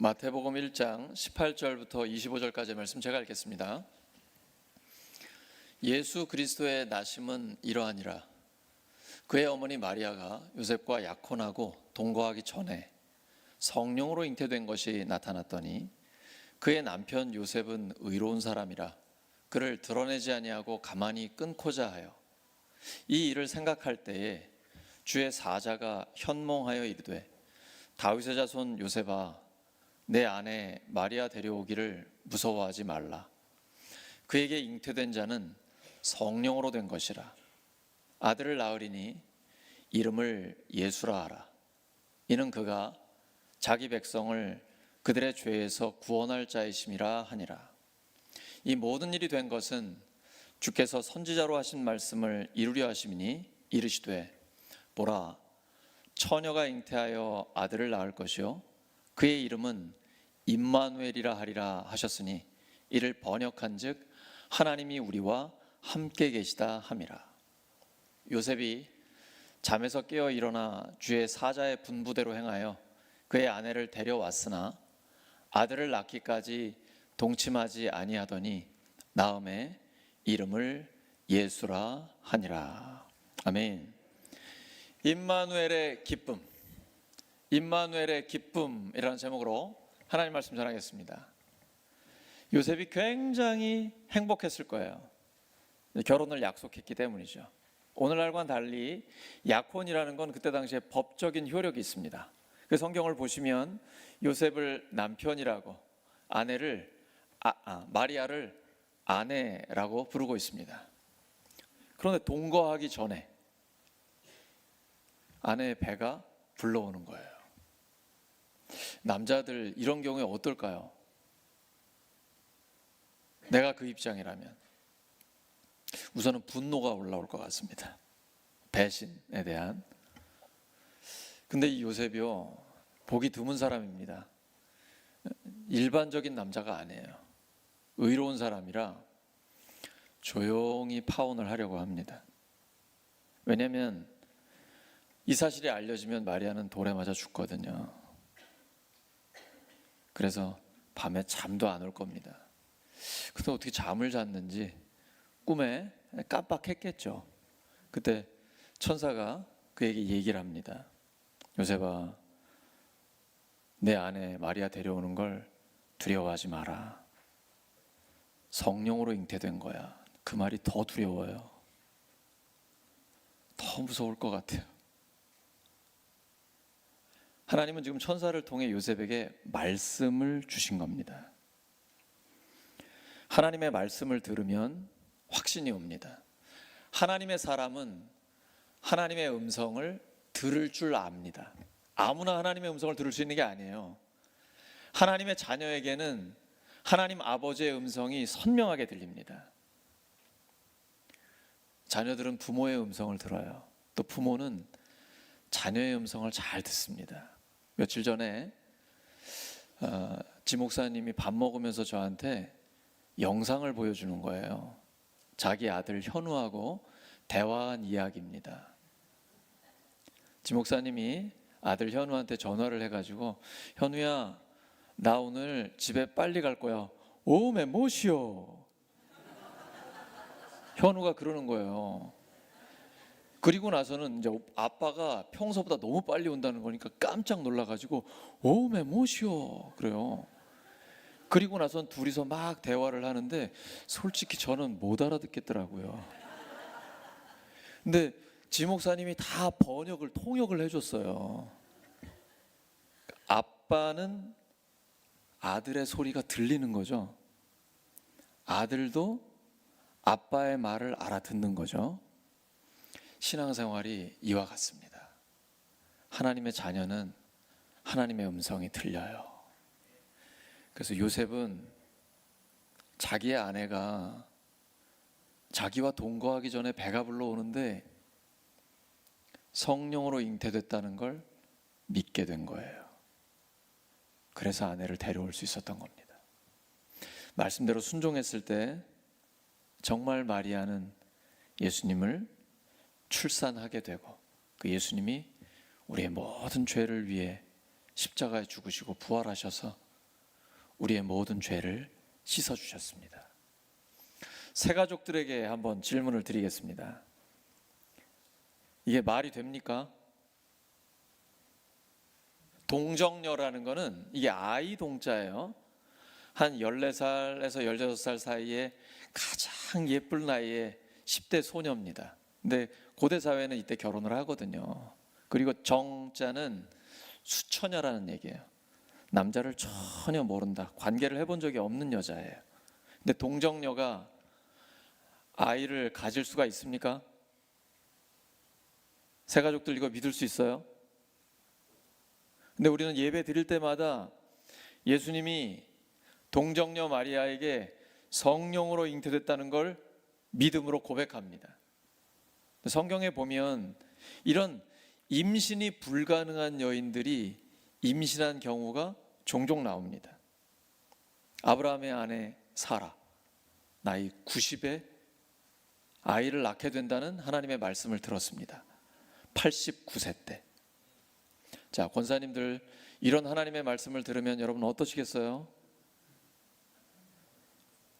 마태복음 1장 18절부터 25절까지의 말씀 제가 읽겠습니다. 예수 그리스도의 나심은 이러하니라. 그의 어머니 마리아가 요셉과 약혼하고 동거하기 전에 성령으로 잉태된 것이 나타났더니 그의 남편 요셉은 의로운 사람이라 그를 드러내지 아니하고 가만히 끊고자 하여 이 일을 생각할 때에 주의 사자가 현몽하여 이르되 다윗의 자손 요셉아 내 아내 마리아 데려오기를 무서워하지 말라. 그에게 잉태된 자는 성령으로 된 것이라. 아들을 낳으리니 이름을 예수라 하라. 이는 그가 자기 백성을 그들의 죄에서 구원할 자이심이라 하니라. 이 모든 일이 된 것은 주께서 선지자로 하신 말씀을 이루려 하심이니 이르시되 보라 처녀가 잉태하여 아들을 낳을 것이요 그의 이름은 임마누엘이라 하리라 하셨으니 이를 번역한즉 하나님이 우리와 함께 계시다 함이라. 요셉이 잠에서 깨어 일어나 주의 사자의 분부대로 행하여 그의 아내를 데려왔으나 아들을 낳기까지 동침하지 아니하더니 나음에 이름을 예수라 하니라. 아멘. 임마누엘의 기쁨, 임마누엘의 기쁨이라는 제목으로 하나님 말씀 전하겠습니다. 요셉이 굉장히 행복했을 거예요. 결혼을 약속했기 때문이죠. 오늘날과는 달리 약혼이라는 건 그때 당시에 법적인 효력이 있습니다. 그 성경을 보시면 요셉을 남편이라고 아내를 마리아를 아내라고 부르고 있습니다. 그런데 동거하기 전에 아내의 배가 불러오는 거예요. 남자들 이런 경우에 어떨까요? 내가 그 입장이라면 우선은 분노가 올라올 것 같습니다. 배신에 대한. 근데 이 요셉이요 보기 드문 사람입니다. 일반적인 남자가 아니에요. 의로운 사람이라 조용히 파혼을 하려고 합니다. 왜냐하면 이 사실이 알려지면 마리아는 돌에 맞아 죽거든요. 그래서 밤에 잠도 안 올 겁니다. 근데 어떻게 잠을 잤는지 꿈에 깜빡했겠죠. 그때 천사가 그에게 얘기를 합니다. 요셉아, 내 아내 마리아 데려오는 걸 두려워하지 마라. 성령으로 잉태된 거야. 그 말이 더 두려워요. 더 무서울 것 같아요. 하나님은 지금 천사를 통해 요셉에게 말씀을 주신 겁니다. 하나님의 말씀을 들으면 확신이 옵니다. 하나님의 사람은 하나님의 음성을 들을 줄 압니다. 아무나 하나님의 음성을 들을 수 있는 게 아니에요. 하나님의 자녀에게는 하나님 아버지의 음성이 선명하게 들립니다. 자녀들은 부모의 음성을 들어요. 또 부모는 자녀의 음성을 잘 듣습니다. 며칠 전에 지 목사님이 밥 먹으면서 저한테 영상을 보여주는 거예요. 자기 아들 현우하고 대화한 이야기입니다. 지 목사님이 아들 현우한테 전화를 해가지고 현우야 나 오늘 집에 빨리 갈 거야. 오메 뭐시오? 현우가 그러는 거예요. 그리고 나서는 이제 아빠가 평소보다 너무 빨리 온다는 거니까 깜짝 놀라가지고 오메 뭐시오 그래요. 그리고 나선 둘이서 막 대화를 하는데 솔직히 저는 못 알아듣겠더라고요. 근데 지 목사님이 다 통역을 해줬어요. 아빠는 아들의 소리가 들리는 거죠. 아들도 아빠의 말을 알아듣는 거죠. 신앙생활이 이와 같습니다. 하나님의 자녀는 하나님의 음성이 들려요. 그래서 요셉은 자기의 아내가 자기와 동거하기 전에 배가 불러오는데 성령으로 잉태됐다는 걸 믿게 된 거예요. 그래서 아내를 데려올 수 있었던 겁니다. 말씀대로 순종했을 때 정말 마리아는 예수님을 출산하게 되고 그 예수님이 우리의 모든 죄를 위해 십자가에 죽으시고 부활하셔서 우리의 모든 죄를 씻어주셨습니다. 새 가족들에게 한번 질문을 드리겠습니다. 이게 말이 됩니까? 동정녀라는 거는 이게 아이 동자예요. 한 14살에서 16살 사이에 가장 예쁠 나이에 10대 소녀입니다. 근데 고대 사회는 이때 결혼을 하거든요. 그리고 정자는 수처녀라는 얘기예요. 남자를 전혀 모른다. 관계를 해본 적이 없는 여자예요. 근데 동정녀가 아이를 가질 수가 있습니까? 새 가족들 이거 믿을 수 있어요? 근데 우리는 예배 드릴 때마다 예수님이 동정녀 마리아에게 성령으로 잉태됐다는 걸 믿음으로 고백합니다. 성경에 보면 이런 임신이 불가능한 여인들이 임신한 경우가 종종 나옵니다. 아브라함의 아내 사라, 나이 90에 아이를 낳게 된다는 하나님의 말씀을 들었습니다. 89세 때. 자, 권사님들 이런 하나님의 말씀을 들으면 여러분 어떠시겠어요?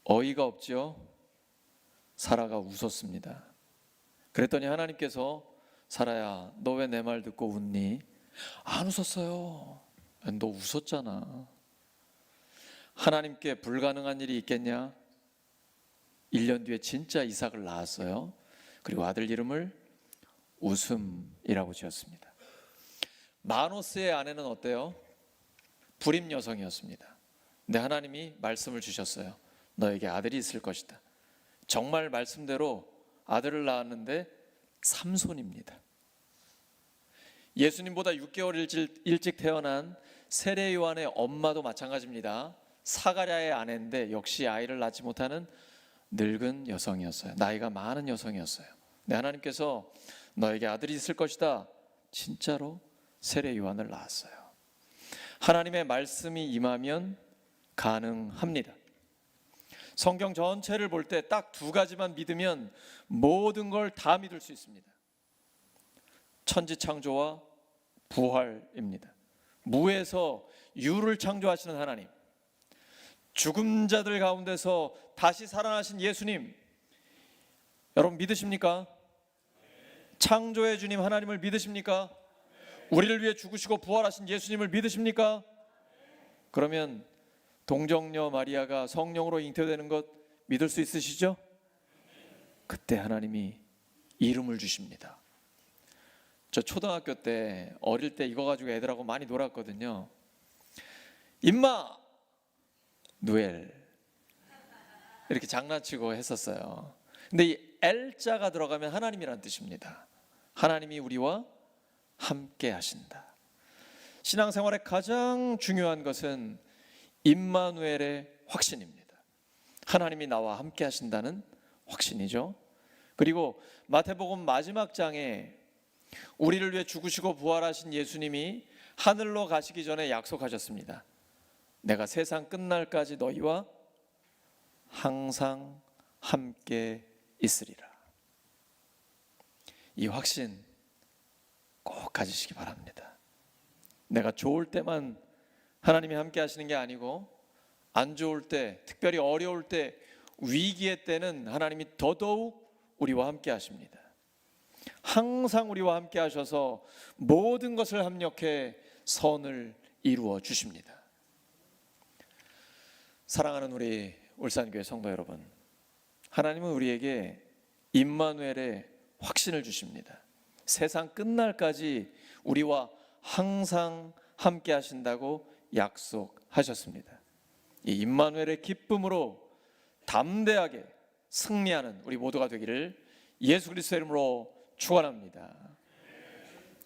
어이가 없죠? 사라가 웃었습니다. 그랬더니 하나님께서 사라야, 너 왜 내 말 듣고 웃니? 안 웃었어요. 너 웃었잖아. 하나님께 불가능한 일이 있겠냐? 1년 뒤에 진짜 이삭을 낳았어요. 그리고 아들 이름을 웃음이라고 지었습니다. 마노스의 아내는 어때요? 불임 여성이었습니다. 근데 하나님이 말씀을 주셨어요. 너에게 아들이 있을 것이다. 정말 말씀대로 아들을 낳았는데 삼손입니다. 예수님보다 6개월 일찍 태어난 세례 요한의 엄마도 마찬가지입니다. 사가랴의 아내인데 역시 아이를 낳지 못하는 늙은 여성이었어요. 나이가 많은 여성이었어요. 근데 하나님께서 너에게 아들이 있을 것이다. 진짜로 세례 요한을 낳았어요. 하나님의 말씀이 임하면 가능합니다. 성경 전체를 볼 때 딱 두 가지만 믿으면 모든 걸 다 믿을 수 있습니다. 천지창조와 부활입니다. 무에서 유를 창조하시는 하나님, 죽은 자들 가운데서 다시 살아나신 예수님, 여러분 믿으십니까? 창조의 주님 하나님을 믿으십니까? 우리를 위해 죽으시고 부활하신 예수님을 믿으십니까? 그러면 동정녀 마리아가 성령으로 잉태되는 것 믿을 수 있으시죠? 그때 하나님이 이름을 주십니다. 저 초등학교 때 어릴 때 이거 가지고 애들하고 많이 놀았거든요. 임마 누엘 이렇게 장난치고 했었어요. 근데 이 L자가 들어가면 하나님이란 뜻입니다. 하나님이 우리와 함께 하신다. 신앙생활의 가장 중요한 것은 임마누엘의 확신입니다. 하나님이 나와 함께 하신다는 확신이죠. 그리고 마태복음 마지막 장에 우리를 위해 죽으시고 부활하신 예수님이 하늘로 가시기 전에 약속하셨습니다. 내가 세상 끝날까지 너희와 항상 함께 있으리라. 이 확신 꼭 가지시기 바랍니다. 내가 좋을 때만 하나님이 함께 하시는 게 아니고 안 좋을 때, 특별히 어려울 때, 위기의 때는 하나님이 더더욱 우리와 함께 하십니다. 항상 우리와 함께 하셔서 모든 것을 합력해 선을 이루어 주십니다. 사랑하는 우리 울산교회 성도 여러분, 하나님은 우리에게 임마누엘의 확신을 주십니다. 세상 끝날까지 우리와 항상 함께 하신다고 약속하셨습니다. 이 임마누엘의 기쁨으로 담대하게 승리하는 우리 모두가 되기를 예수 그리스도의 이름으로 축원합니다.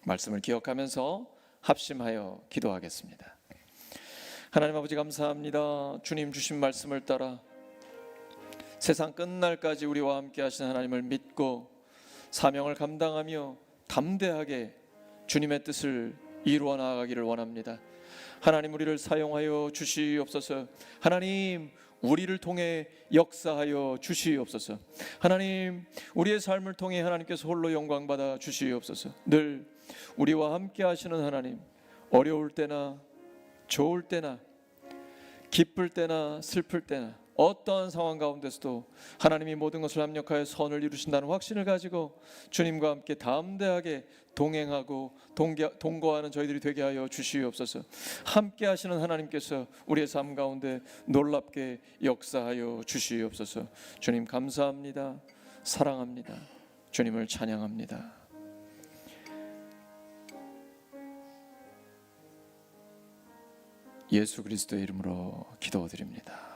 말씀을 기억하면서 합심하여 기도하겠습니다. 하나님 아버지 감사합니다. 주님 주신 말씀을 따라 세상 끝날까지 우리와 함께 하신 하나님을 믿고 사명을 감당하며 담대하게 주님의 뜻을 이루어 나아가기를 원합니다. 하나님 우리를 사용하여 주시옵소서. 하나님 우리를 통해 역사하여 주시옵소서. 하나님 우리의 삶을 통해 하나님께서 홀로 영광 받아 주시옵소서. 늘 우리와 함께 하시는 하나님, 어려울 때나 좋을 때나 기쁠 때나 슬플 때나 어떠한 상황 가운데서도 하나님이 모든 것을 합력하여 선을 이루신다는 확신을 가지고 주님과 함께 담대하게 동행하고 동거하는 저희들이 되게 하여 주시옵소서. 함께 하시는 하나님께서 우리의 삶 가운데 놀랍게 역사하여 주시옵소서. 주님 감사합니다. 사랑합니다. 주님을 찬양합니다. 예수 그리스도의 이름으로 기도드립니다.